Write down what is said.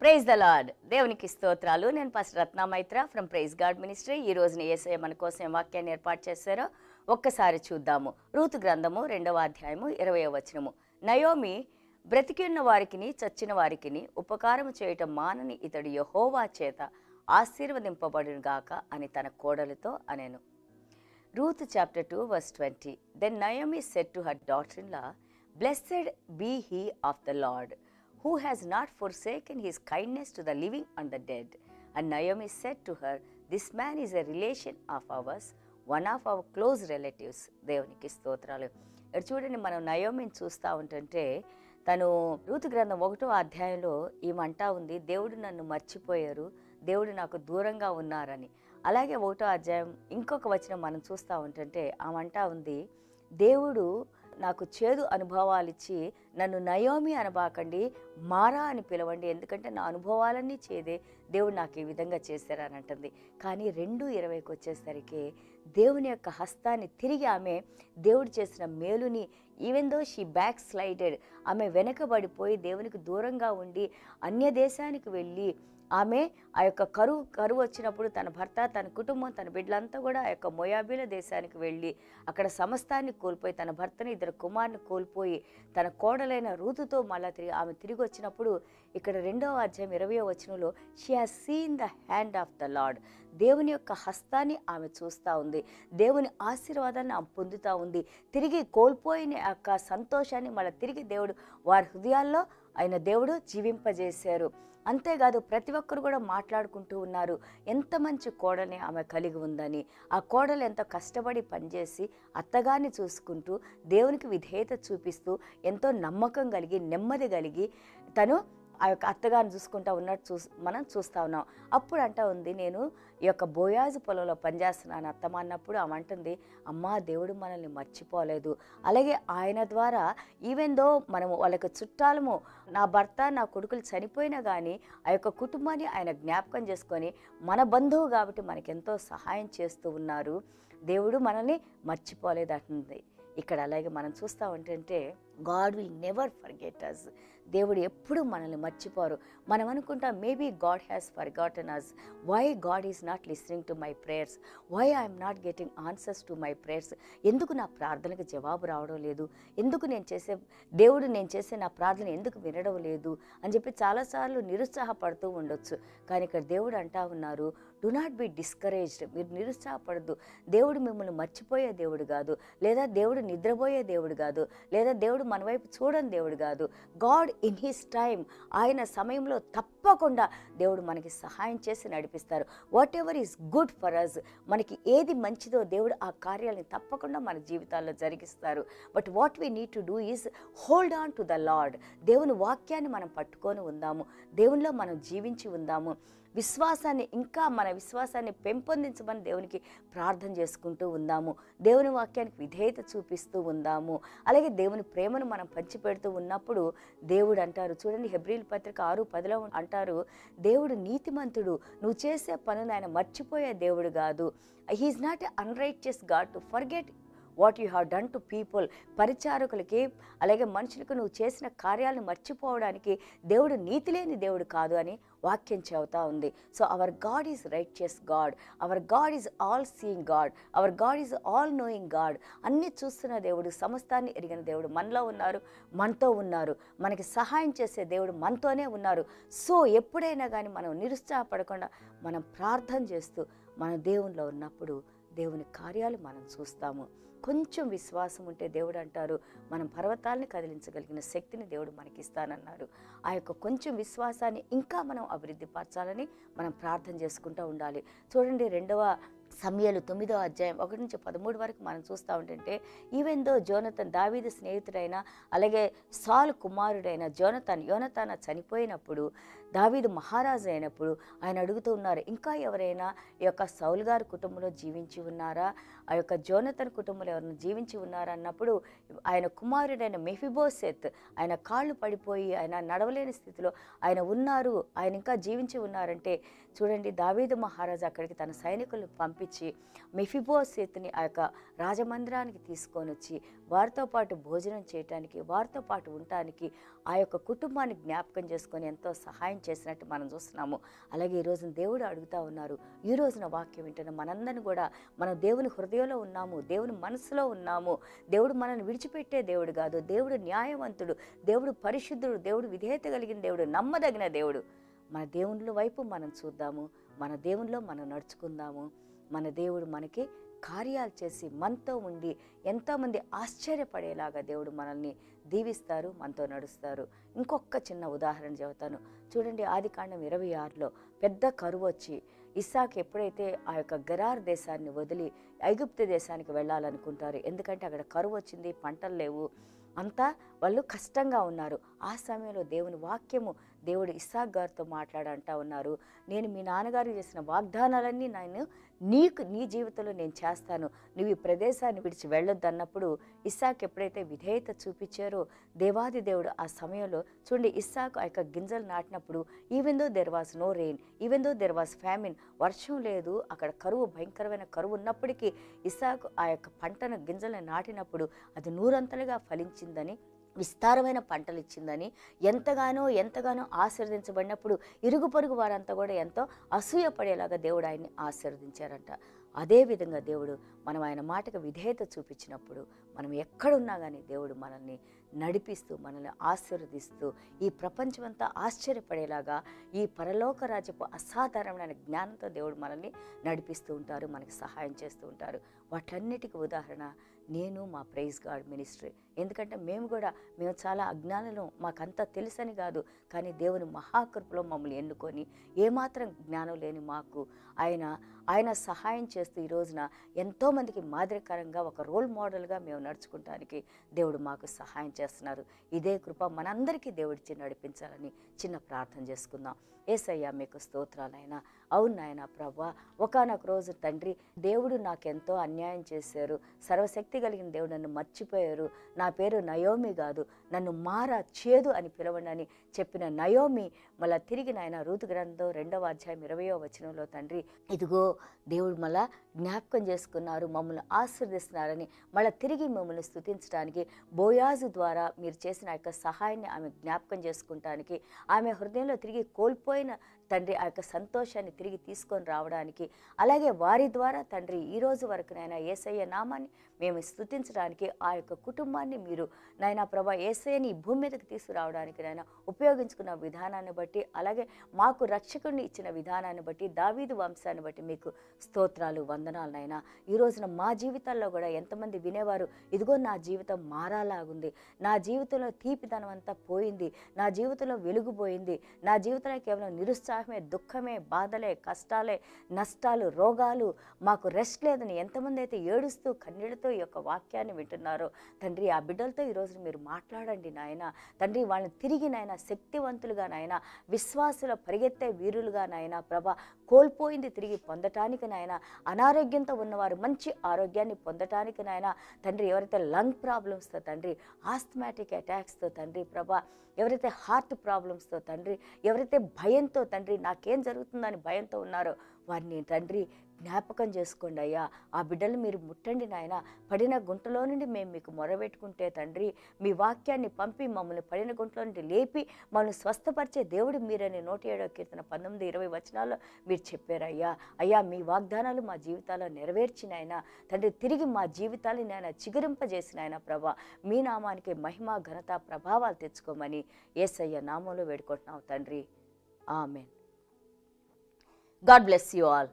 Praise the lord. దేవునికి స్తోత్రాలు. నేను pastor Ratna Maitra from Praise God Ministry. ఈ రోజున యేసయ్య మన కోసం వాక్యాన్ని ఏర్పాటు చేశారో ఒక్కసారి చూద్దాము. రూతు గ్రంథము 2వ అధ్యాయము 20వ వచనము. నయోమి బ్రతికి ఉన్న వారికిని చచ్చిన వారికిని ఉపకారము చేయటం మానని ఇతడు యెహోవా చేత ఆశీర్వదింపబడును గాక అని తన కోడలితో అనెను. Ruth chapter 2 verse 20. Then Naomi said to her daughter-in-law, Blessed be he of the Lord, who has not forsaken his kindness to the living and the dead. And Naomi said to her, This man is a relation of ours, one of our close relatives. దేవునికి స్తోత్రాలు. ఇక్కడ చూడండి, మనం నయోమిని చూస్తూ ఉంటుంటే తను Ruth గ్రంథం 1వ అధ్యాయంలో ఈమంటా ఉంది, దేవుడు నన్ను మర్చిపోయారు, దేవుడు నాకు దూరంగా ఉన్నారని. అలాగే 1వ అధ్యాయం ఇంకొక వచనం మనం చూస్తూ ఉంటుంటే ఆమంటా ఉంది, దేవుడు నాకు చేదు అనుభవాలు ఇచ్చి నన్ను నయోమి అనబాకండి, మారా అని పిలవండి, ఎందుకంటే నా అనుభవాలన్నీ చేదే, దేవుడు నాకు ఈ విధంగా చేశారని అంటుంది. కానీ 2:20కి వచ్చేసరికి దేవుని యొక్క హస్తాన్ని తిరిగి ఆమె దేవుడు చేసిన మేలుని, even though she back slided, ఆమె వెనకబడిపోయి దేవునికి దూరంగా ఉండి అన్య దేశానికి వెళ్ళి ఆమె ఆ యొక్క కరువు వచ్చినప్పుడు తన భర్త, తన కుటుంబం, తన బిడ్డలంతా కూడా ఆ యొక్క మోయాబీల దేశానికి వెళ్ళి అక్కడ సమస్తాన్ని కోల్పోయి, తన భర్తని, 2 కుమారుని కోల్పోయి, తన కోడలైన రూతుతో మళ్ళా ఆమె తిరిగి వచ్చినప్పుడు ఇక్కడ 2వ అధ్యాయం 20వ వచనంలో she has seen the hand of the lord, దేవుని యొక్క హస్తాన్ని ఆమె చూస్తూ ఉంది, దేవుని ఆశీర్వాదాన్ని ఆమె పొందుతూ ఉంది. తిరిగి కోల్పోయిన యొక్క సంతోషాన్ని మళ్ళీ తిరిగి దేవుడు వారి హృదయాల్లో ఆయన దేవుడు జీవింపజేశారు. అంతేకాదు ప్రతి ఒక్కరు కూడా మాట్లాడుకుంటూ ఉన్నారు, ఎంత మంచి కోడని ఆమె కలిగి ఉందని. ఆ కోడలు ఎంతో కష్టపడి పనిచేసి అత్తగారిని చూసుకుంటూ దేవునికి విధేయత చూపిస్తూ ఎంతో నమ్మకం కలిగి నెమ్మది కలిగి తను ఆ యొక్క అత్తగారిని చూసుకుంటా ఉన్నట్టు మనం చూస్తూ ఉన్నాం. అప్పుడు అంటా ఉంది, నేను ఈ యొక్క బోయాజు పొలంలో పనిచేస్తున్నాను అత్తమ్మ అన్నప్పుడు ఆమె అంటుంది, అమ్మా దేవుడు మనల్ని మర్చిపోలేదు, అలాగే ఆయన ద్వారా ఈవెన్ దో మనము వాళ్ళకి చుట్టాలము, నా భర్త నా కొడుకులు చనిపోయినా కానీ ఆ యొక్క కుటుంబాన్ని ఆయన జ్ఞాపకం చేసుకొని మన బంధువు కాబట్టి మనకెంతో సహాయం చేస్తూ ఉన్నారు, దేవుడు మనల్ని మర్చిపోలేదు అంటుంది. ఇక్కడ అలాగే మనం చూస్తూ ఉంటుంటే God will never forget us, దేవుడు ఎప్పుడు మనల్ని మర్చిపోరు. మనం అనుకుంటాం maybe God has forgotten us, why God is not listening to my prayers, why I'm not getting answers to my prayers, ఎందుకు నా ప్రార్థనకు జవాబు రావడం లేదు, ఎందుకు నేను చేసే నా ప్రార్థన ఎందుకు వినడం లేదు అని చెప్పి చాలాసార్లు నిరుత్సాహపడుతూ ఉండొచ్చు. కానీ ఇక్కడ దేవుడు అంటా ఉన్నారు, డు నాట్ బి డిస్కరేజ్డ్, మీరు నిరుత్సాహపడద్దు, దేవుడు మిమ్మల్ని మర్చిపోయే దేవుడు కాదు, లేదా దేవుడు నిద్రపోయే దేవుడు కాదు, లేదా దేవుడు మన వైపు చూడని దేవుడు కాదు. గాడ్ ఇన్ హిస్ టైం, ఆయన సమయంలో తప్పకుండా దేవుడు మనకి సహాయం చేసి నడిపిస్తారు. Whatever is good for us, మనకి ఏది మంచిదో దేవుడు ఆ కార్యాలని తప్పకుండా మన జీవితాల్లో జరిగిస్తారు. But what we need to do is hold on to the lord. దేవుని వాక్యాన్ని మనం పట్టుకొని ఉందాము, దేవునిలో మనం జీవించి ఉందాము, మన విశ్వాసాన్ని పెంపొందించమని దేవునికి ప్రార్థన చేసుకుంటూ ఉందాము, దేవుని వాక్యానికి విధేయత చూపిస్తూ ఉందాము. అలాగే దేవుని ప్రేమను మనం పంచిపెడుతూ ఉన్నప్పుడు దేవుడు అంటారు, చూడండి హెబ్రీయుల పత్రిక 6:10లో అంటారు, దేవుడు నీతిమంతుడు, నువ్వు చేసే పనులు ఆయన మర్చిపోయే దేవుడు కాదు. He is not a unrighteous God to forget what you have done to people. పరిచారకులకి అలాగే మనుషులకు నువ్వు చేసిన కార్యాలను మర్చిపోవడానికి దేవుడు నీతి లేని దేవుడు కాదు అని వాక్యం చెబుతా ఉంది. So our God is righteous God, hour God is all seeing God, hour God is all knowing God. అన్నీ చూస్తున్న దేవుడు, సమస్తాన్ని ఎరిగిన దేవుడు మనలో ఉన్నారు, మనతో ఉన్నారు, మనకి సహాయం చేసే దేవుడు మనతోనే ఉన్నారు. సో ఎప్పుడైనా కానీ మనం నిరుత్సాహపడకుండా మనం ప్రార్థన చేస్తూ మన దేవునిలో ఉన్నప్పుడు దేవుని కార్యాలు మనం చూస్తాము. కొంచెం విశ్వాసం ఉంటే దేవుడు అంటారు, మనం పర్వతాలని కదిలించగలిగిన శక్తిని దేవుడు మనకి ఇస్తానన్నారు. ఆ యొక్క కొంచెం విశ్వాసాన్ని ఇంకా మనం అభివృద్ధి పరచాలని మనం ప్రార్థన చేసుకుంటూ ఉండాలి. చూడండి 2వ సమూయేలు 9వ అధ్యాయం 1 నుంచి 13 వరకు మనం చూస్తూ ఉంటుంటే ఈవెన్ దో జోనతన్ దావీదు స్నేహితుడైన అలాగే సాల్ కుమారుడైన యోనతాన చనిపోయినప్పుడు, దావీదు మహారాజు అయినప్పుడు ఆయన అడుగుతూ ఉన్నారు, ఇంకా ఎవరైనా ఈ యొక్క సౌలు గారి కుటుంబంలో జీవించి ఉన్నారా, ఆ యొక్క జోనతన్ కుటుంబంలో ఎవరైనా జీవించి ఉన్నారా అన్నప్పుడు ఆయన కుమారుడైన మెఫీబోషెత్, ఆయన కాళ్ళు పడిపోయి ఆయన నడవలేని స్థితిలో ఆయన ఉన్నారు, ఆయన ఇంకా జీవించి ఉన్నారంటే చూడండి దావీదు మహారాజు అక్కడికి తన సైనికులను పంపించి మెఫీబోషెత్ని ఆ యొక్క రాజమందిరానికి తీసుకొని వచ్చి వారితో పాటు భోజనం చేయటానికి, వారితో పాటు ఉండటానికి, ఆ యొక్క కుటుంబాన్ని జ్ఞాపకం చేసుకొని ఎంతో సహాయం చేసినట్టు మనం చూస్తున్నాము. అలాగే ఈ రోజున దేవుడు అడుగుతూ ఉన్నారు, ఈ రోజున వాక్యం వింటున్న మనందరిని కూడా మనం దేవుని హృదయంలో ఉన్నాము, దేవుని మనసులో ఉన్నాము. దేవుడు మనల్ని విడిచిపెట్టే దేవుడు కాదు. దేవుడు న్యాయవంతుడు, దేవుడు పరిశుద్ధుడు, దేవుడు విధేయత కలిగిన దేవుడు, నమ్మదగిన దేవుడు. మన దేవునిలో వైపు మనం చూద్దాము, మన దేవునిలో మనం నడుచుకుందాము. మన దేవుడు మనకి కార్యాలు చేసి మనతో ఉండి ఎంతోమంది ఆశ్చర్యపడేలాగా దేవుడు మనల్ని దీవిస్తారు, మనతో నడుస్తారు. ఇంకొక చిన్న ఉదాహరణ చెబుతాను చూడండి. ఆదికాండం 26లో పెద్ద కరువు వచ్చి ఇస్సాకు ఎప్పుడైతే ఆ యొక్క గెరార్ దేశాన్ని వదిలి ఐగుప్తు దేశానికి వెళ్ళాలనుకుంటారు, ఎందుకంటే అక్కడ కరువు వచ్చింది, పంటలు లేవు, అంతా వాళ్ళు కష్టంగా ఉన్నారు. ఆ సమయంలో దేవుని వాక్యము దేవుడు ఇస్సాకు గారితో మాట్లాడంటా ఉన్నారు, నేను మీ నాన్నగారు చేసిన వాగ్దానాలన్నీ నీ జీవితంలో నేను చేస్తాను, నువ్వు ఈ ప్రదేశాన్ని విడిచి వెళ్ళొద్దు అన్నప్పుడు ఇస్సాకు ఎప్పుడైతే విధేయత చూపించారో దేవాది దేవుడు ఆ సమయంలో చూడండి, ఇస్సాకు ఆ యొక్క గింజలు నాటినప్పుడు even though there was no rain, even though there was famine, వర్షం లేదు, అక్కడ కరువు, భయంకరమైన కరువు ఉన్నప్పటికీ ఇస్సాకు ఆ యొక్క పంటను గింజలను నాటినప్పుడు అది నూరంతలుగా ఫలించిందని, విస్తారమైన పంటలు ఇచ్చిందని, ఎంతగానో ఆశీర్వదించబడినప్పుడు ఇరుగు పొరుగు వారంతా కూడా ఎంతో అసూయపడేలాగా దేవుడు ఆయన్ని ఆశీర్వదించారంట. అదేవిధంగా దేవుడు మనం ఆయన మాటకు విధేయత చూపించినప్పుడు మనం ఎక్కడున్నా కానీ దేవుడు మనల్ని నడిపిస్తూ, మనల్ని ఆశీర్వదిస్తూ, ఈ ప్రపంచమంతా ఆశ్చర్యపడేలాగా ఈ పరలోక రాజ్యపు అసాధారణమైన జ్ఞానంతో దేవుడు మనల్ని నడిపిస్తూ ఉంటారు, మనకి సహాయం చేస్తూ ఉంటారు. వాటన్నిటికీ ఉదాహరణ నేను, మా ప్రైజ్ గాడ్ మినిస్ట్రీ. ఎందుకంటే మేము చాలా అజ్ఞానులు, మాకంతా తెలుసని కాదు, కానీ దేవుని మహాకృపలో మమ్మల్ని ఎన్నుకొని ఏమాత్రం జ్ఞానం లేని మాకు ఆయన సహాయం చేస్తూ ఈ రోజున ఎంతోమందికి మాదిరికరంగా ఒక రోల్ మోడల్గా మేము నడుచుకుంటానికి దేవుడు మాకు సహాయం చేస్తున్నారు. ఇదే కృప మనందరికీ దేవుడిచ్చి నడిపించాలని చిన్న ప్రార్థన చేసుకుందాం. యేసయ్యా మీకు స్తోత్రాలైనా. అవును నాయన ప్రభువా, ఒకానొక రోజు తండ్రి దేవుడు నాకెంతో అన్యాయం చేశారు, సర్వశక్తి కలిగిన దేవుడు నన్ను మర్చిపోయారు, నా పేరు నయోమి కాదు, నన్ను మారా చేదు అని పిలవండి చెప్పిన నయోమి మళ్ళీ తిరిగి నాయన రూతు గ్రంథం 2వ అధ్యాయం 20వ వచనంలో తండ్రి ఇదిగో దేవుడు మళ్ళా జ్ఞాపకం చేసుకున్నారు, మమ్మల్ని ఆశీర్దిస్తున్నారని మళ్ళీ తిరిగి మమ్మల్ని స్తుతించడానికి బోయాజు ద్వారా మీరు చేసిన యొక్క సహాయాన్ని ఆమె జ్ఞాపకం చేసుకుంటానికి, ఆమె హృదయంలో తిరిగి కోల్పోయిన తండ్రి ఆ యొక్క సంతోషాన్ని తిరిగి తీసుకొని రావడానికి, అలాగే వారి ద్వారా తండ్రి ఈ రోజు వరకు నాయన యేసయ్య నామాన్ని మేము స్తుతించడానికి, ఆ యొక్క కుటుంబాన్ని మీరు నాయన ప్రభా యేసయ్యని ఈ భూమి మీదకి తీసుకురావడానికి నాయన ఉపయోగించుకున్న విధానాన్ని బట్టి, అలాగే మాకు రక్షకుడిని ఇచ్చిన విధానాన్ని బట్టి, దావీదు వంశాన్ని బట్టి మీకు స్తోత్రాలు, వందనాలు నాయన. ఈ రోజున మా జీవితాల్లో కూడా ఎంతమంది వినేవారు ఇదిగో నా జీవితం మారాలాగుంది, నా జీవితంలో తీపిదనం అంతా పోయింది, నా జీవితంలో వెలుగుపోయింది, నా జీవితంలో కేవలం నిరుత్సాహమే, దుఃఖమే, బాధలే, కష్టాలే, నష్టాలు, రోగాలు, మాకు రెస్ట్ లేదని ఎంతమంది అయితే ఏడుస్తూ కన్నీళ్లతో ఈ యొక్క వాక్యాన్ని వింటున్నారో తండ్రి ఆ బిడ్డలతో ఈరోజు మీరు మాట్లాడండి నాయన. తండ్రి వాళ్ళని తిరిగి నాయన శక్తివంతులుగా నాయన, విశ్వాసుల పరిగెత్తే వీరులుగా నాయన ప్రభా, కోల్పోయింది తిరిగి పొందటానికి నాయన, అనారోగ్యంతో ఉన్నవారు మంచి ఆరోగ్యాన్ని పొందటానికి నాయన తండ్రి, ఎవరైతే లంగ్ ప్రాబ్లమ్స్తో తండ్రి, ఆస్థమాటిక్ అటాక్స్తో తండ్రి ప్రభా, ఎవరైతే హార్ట్ ప్రాబ్లమ్స్తో తండ్రి, ఎవరైతే భయంతో తండ్రి నాకేం జరుగుతుందని భయంతో ఉన్నారో వారిని తండ్రి జ్ఞాపకం చేసుకోండి అయ్యా. ఆ బిడ్డలు మీరు ముట్టండి నాయన. పడిన గుంటలో నుండి మేము మీకు మొరబెట్టుకుంటే తండ్రి మీ వాక్యాన్ని పంపి మమ్మల్ని పడిన గుంటలో నుండి లేపి మమ్మల్ని స్వస్థపరిచే దేవుడు మీరని 107వ కీర్తన 19-20 వచనాల్లో మీరు చెప్పారయ్యా. అయ్యా మీ వాగ్దానాలు మా జీవితాల్లో నెరవేర్చినాయన తండ్రి, తిరిగి మా జీవితాన్ని నాయన చిగురింపజేసిన ఆయన ప్రభా, మీ నామానికి మహిమ, ఘనత, ప్రభావాలు తెచ్చుకోమని యేసయ్య నామంలో వేడుకుంటున్నాం తండ్రి. Amen. God bless you all.